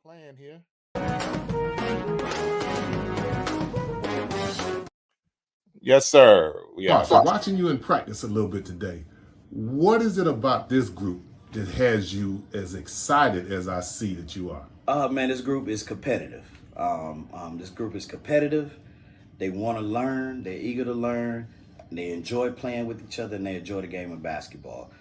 playing here. Yes, sir. We are. So watching you in practice a little bit today, what is it about this group that has you as excited as I see that you are? Man, this group is competitive. This group is competitive. They want to learn. They're eager to learn. They enjoy playing with each other, and they enjoy the game of basketball.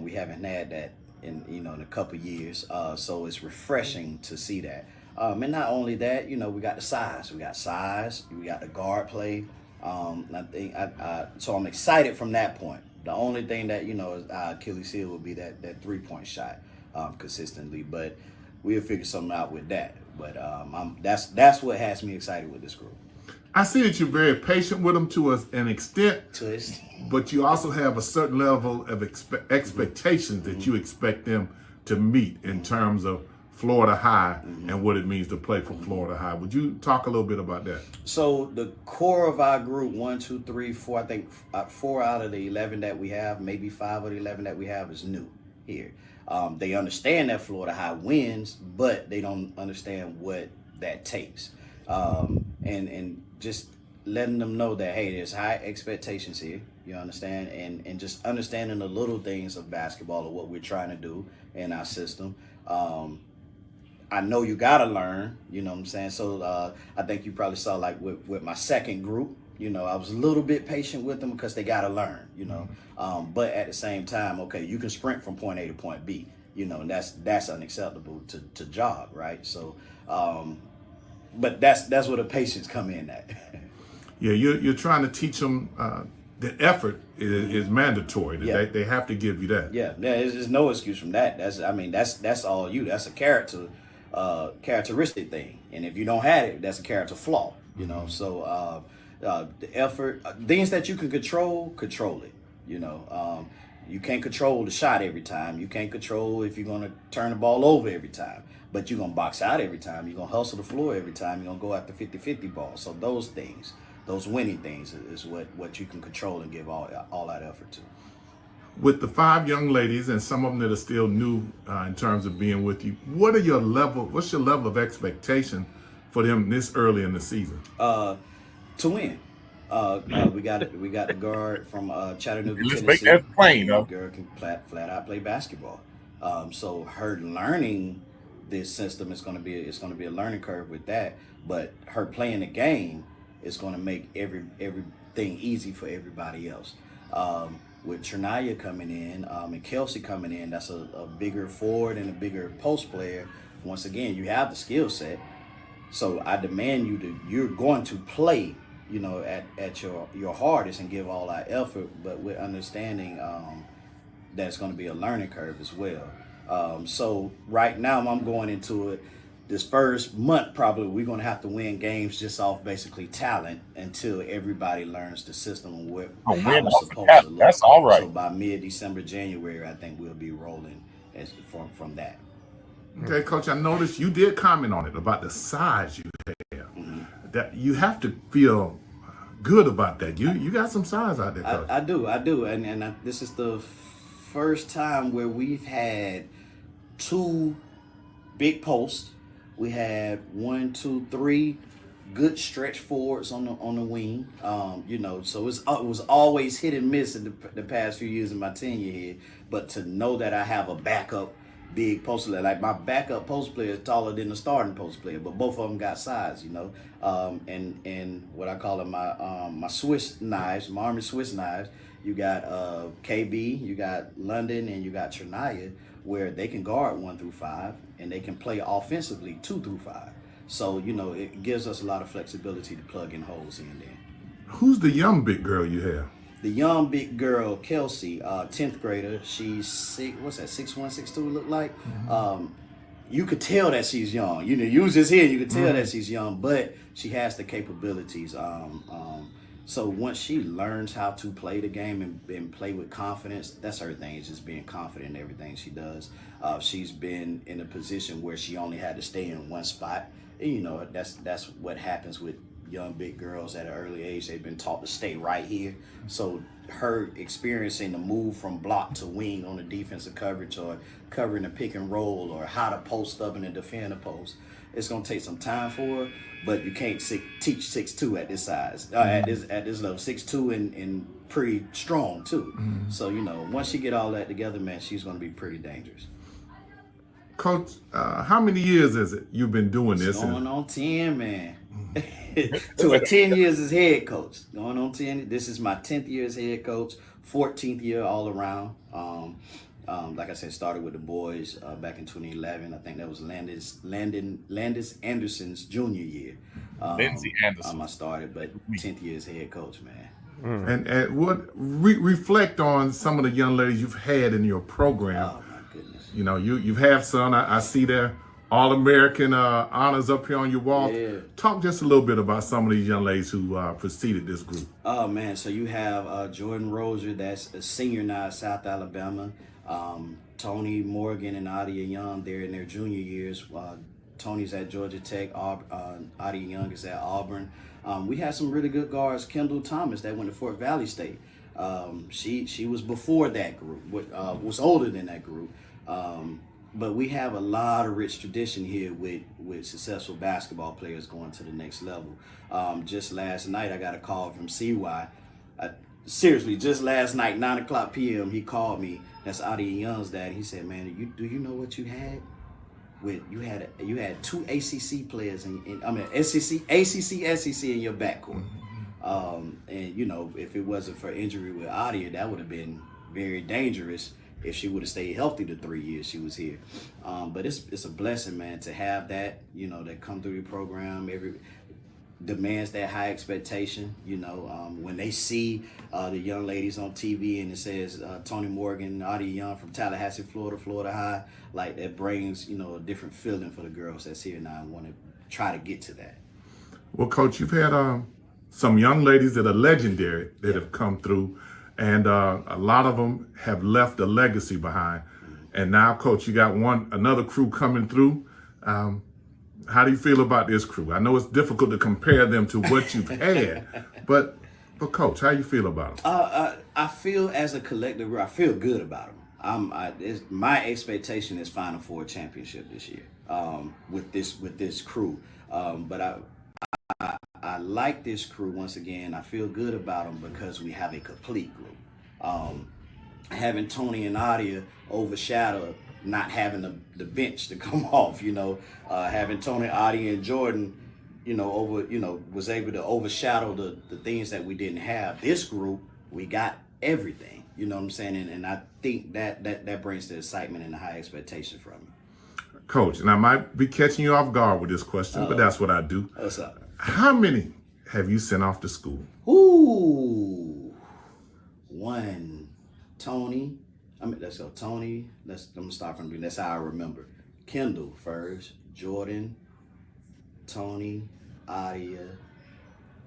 We haven't had that in a couple years, so it's refreshing to see that. And not only that, we got the size. We got size. We got the guard play. So I'm excited from that point. The only thing that is Achilles heel would be that 3-point shot consistently, but we'll figure something out with that. But that's what has me excited with this group. I see that you're very patient with them to an extent, but you also have a certain level of expectations that you expect them to meet in terms of Florida High and what it means to play for Florida High. Would you talk a little bit about that? So the core of our group, 1, 2, 3, 4, I think 4 out of the 11 that we have, maybe 5 of the 11 that we have is new here. They understand that Florida High wins, but they don't understand what that takes. And just letting them know that, hey, there's high expectations here, you understand? And just understanding the little things of basketball or what we're trying to do in our system. I know you got to learn, you know what I'm saying? So I think you probably saw like with my second group, I was a little bit patient with them because they got to learn, but at the same time, okay, you can sprint from point A to point B, and that's unacceptable to jog, right? So, but that's where the patience come in at. Yeah, you're trying to teach them the effort is mandatory. They have to give you that. Yeah, there's no excuse from that. That's all you. That's a characteristic thing, and if you don't have it, that's a character flaw. So the effort, things that you can control it. You can't control the shot every time. You can't control if you're gonna turn the ball over every time, but you're gonna box out every time. You're gonna hustle the floor every time. You're gonna go after 50-50 balls. So those things, those winning things, is what you can control and give all that effort to. With the 5 young ladies and some of them that are still new in terms of being with you, what's your level of expectation for them this early in the season? To win. We got the guard from Chattanooga, Let's Tennessee. make that plain, though. Girl can flat out play basketball. So her learning this system is going to be a learning curve with that. But her playing the game is going to make everything easy for everybody else. With Trinaya coming in and Kelsey coming in, that's a bigger forward and a bigger post player. Once again, you have the skill set. So I demand you're going to play, at your hardest and give all that effort, but with understanding that it's going to be a learning curve as well. So right now I'm going into it. This first month, probably we're going to have to win games just off basically talent until everybody learns the system and how it's supposed to look. That's all right. So by mid-December, January, I think we'll be rolling from that. Okay, Coach, I noticed you did comment on it about the size you have. That you have to feel good about that. You got some size out there, Coach. I do, and this is the first time where we've had 2 big posts. We had 1, 2, 3 good stretch forwards on the wing. So it was always hit and miss in the past few years of my tenure here. But to know that I have a backup big post player, like my backup post player is taller than the starting post player, but both of them got size, and what I call it my Swiss knives, my Army Swiss knives. You got KB, you got London, and you got Trinaya, where they can guard 1 through 5 and they can play offensively 2 through 5. So it gives us a lot of flexibility to plug in holes in there. Who's the young big girl you have? The young big girl, Kelsey, 10th grader. She's 6'1", 6'2", look like. You could tell that she's young. You was just here, you could tell that she's young, but she has the capabilities. So once she learns how to play the game and play with confidence, that's her thing, is just being confident in everything she does. She's been in a position where she only had to stay in one spot. And, that's what happens with young big girls at an early age. They've been taught to stay right here. So her experiencing the move from block to wing on the defensive coverage, or covering the pick and roll, or how to post up and defend the post, it's gonna take some time for her. But you can't teach 6'2" at this size, at this level. 6'2" and pretty strong too. So once she get all that together, man, she's gonna be pretty dangerous. Coach, how many years is it you've been doing this? Going on 10, man. To 10 years as head coach. Going on 10. This is my 10th year as head coach, 14th year all around. Like I said, started with the boys back in 2011. I think that was Landis Anderson's junior year. Lindsey Anderson. I started, but 10th year as head coach, man. And what reflect on some of the young ladies you've had in your program. Oh my goodness. You have some. I see their All-American honors up here on your wall. Yeah. Talk just a little bit about some of these young ladies who preceded this group. Oh man, so you have Jordan Rozier, that's a senior now at South Alabama. Tonie Morgan and Adia Young, they're in their junior years. Tony's at Georgia Tech. Adia Young is at Auburn. We had some really good guards. Kendall Thomas, that went to Fort Valley State. She was before that group, was older than that group. But we have a lot of rich tradition here with successful basketball players going to the next level. Just last night, I got a call from CY. Seriously, just last night, 9:00 p.m., he called me. That's Adia Young's dad. He said, "Man, do you know what you had? You had two ACC players SEC in your backcourt." And if it wasn't for injury with Adia, that would have been very dangerous if she would have stayed healthy the 3 years she was here. But it's a blessing, man, to have that, that come through your program. Demands that high expectation, when they see the young ladies on TV and it says Tonie Morgan, Adia Young from Tallahassee, Florida High, like that brings, a different feeling for the girls that's here now and want to try to get to that. Well, Coach, you've had some young ladies that are legendary that have come through, and a lot of them have left a legacy behind. And now, Coach, you got another crew coming through. How do you feel about this crew? I know it's difficult to compare them to what you've had, but Coach, how you feel about them? I feel as a collective, I feel good about them. My expectation is Final Four championship this year with this crew. But I like this crew once again. I feel good about them because we have a complete group. Having Tony and Adia overshadow not having the bench to come off, having Tony, Adia, and Jordan, was able to overshadow the things that we didn't have. This group, we got everything, you know what I'm saying? And I think that brings the excitement and the high expectation from me. Coach, and I might be catching you off guard with this question, but that's what I do. What's up? How many have you sent off to school? Ooh, one. Tony. Let's go. Tony. I'm gonna start from the beginning. That's how I remember. Kendall first. Jordan. Tony. Adia.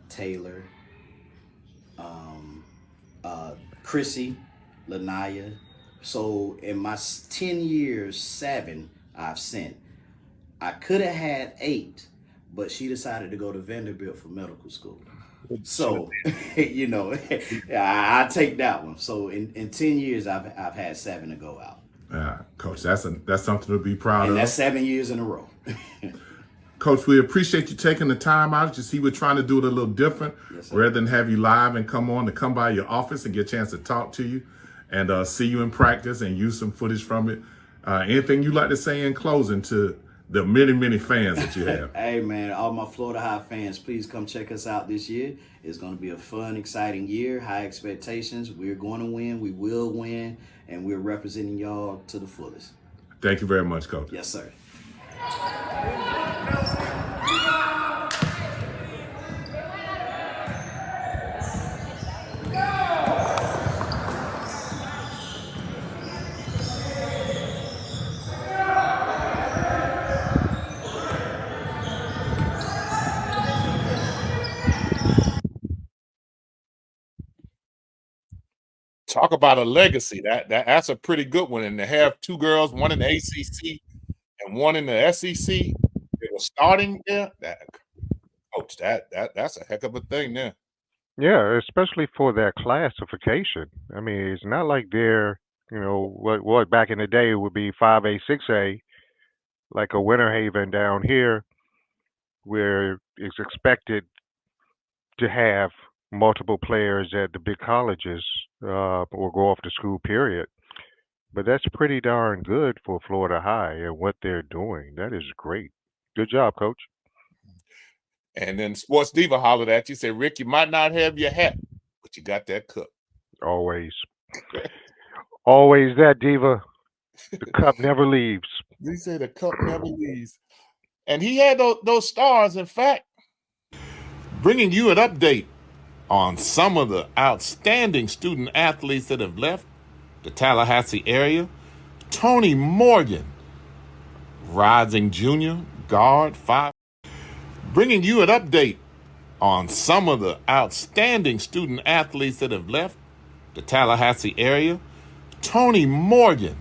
Taylor. Chrissy. Lanaya. So in my 10 years, 7 I've sent. I could have had 8, but she decided to go to Vanderbilt for medical school. So, I take that one. So in 10 years, I've had 7 to go out. Coach, that's something to be proud of. And that's 7 years in a row. Coach, we appreciate you taking the time out. You see, we're trying to do it a little different. Yes, sir. Rather than have you live and come by your office and get a chance to talk to you and see you in practice and use some footage from it. Anything you'd like to say in closing to the many, many fans that you have? Hey, man, all my Florida High fans, please come check us out this year. It's going to be a fun, exciting year, high expectations. We're going to win. We will win. And we're representing y'all to the fullest. Thank you very much, Coach. Yes, sir. Talk about a legacy. That's a pretty good one. And to have 2 girls, one in the ACC and one in the SEC, they were starting there. Coach, coach. That's a heck of a thing there. Yeah, especially for their classification. I mean, it's not like they're, what back in the day would be 5A, 6A, like a Winter Haven down here, where it's expected to have multiple players at the big colleges or go off to school, period. But that's pretty darn good for Florida High and what they're doing. That is great. Good job, coach. And then Sports Diva hollered at you, said, Rick, you might not have your hat, but you got that cup. Always. Always that, Diva. The cup never leaves. He said the cup never leaves. And he had those stars, in fact. Bringing you an update on some of the outstanding student athletes that have left the Tallahassee area. Tonie Morgan, rising junior, guard, 5. Bringing you an update on some of the outstanding student athletes that have left the Tallahassee area. Tonie Morgan,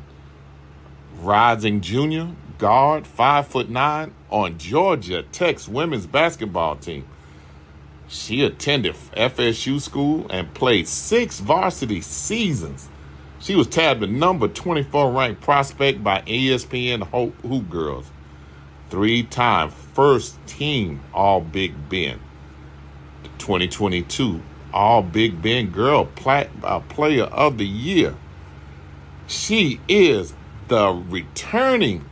rising junior, guard, 5'9", on Georgia Tech's women's basketball team. She attended FSU school and played 6 varsity seasons. She was tabbed the number 24 ranked prospect by ESPN Hoop Girls. 3-time first team All Big Ben. 2022 All Big Ben Girl Player of the Year. She is the returning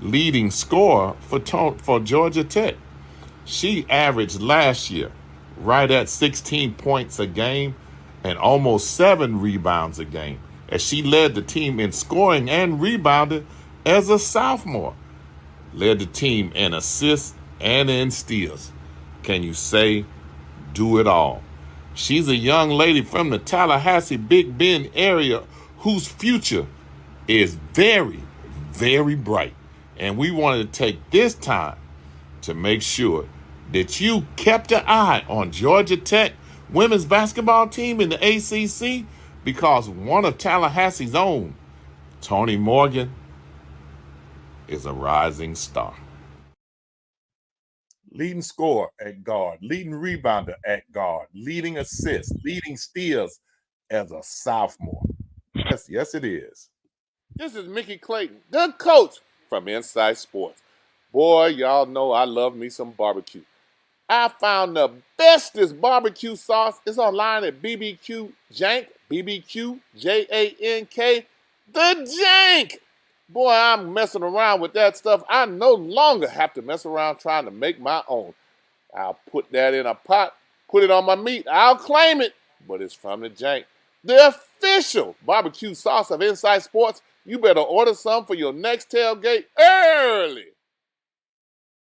leading scorer for Georgia Tech. She averaged last year right at 16 points a game and almost 7 rebounds a game, as she led the team in scoring and rebounded as a sophomore. Led the team in assists and in steals. Can you say do it all? She's a young lady from the Tallahassee Big Bend area whose future is very, very bright. And we wanted to take this time to make sure that you kept an eye on Georgia Tech women's basketball team in the ACC, because one of Tallahassee's own, Tonie Morgan, is a rising star. Leading scorer at guard, leading rebounder at guard, leading assists, leading steals as a sophomore. Yes, it is. This is Mickey Clayton, the coach from Inside Sports. Boy, y'all know I love me some barbecue. I found the bestest barbecue sauce. It's online at BBQ Jank, BBQ Jank, the Jank. Boy, I'm messing around with that stuff. I no longer have to mess around trying to make my own. I'll put that in a pot, put it on my meat. I'll claim it, but it's from the Jank, the official barbecue sauce of Inside Sports. You better order some for your next tailgate early.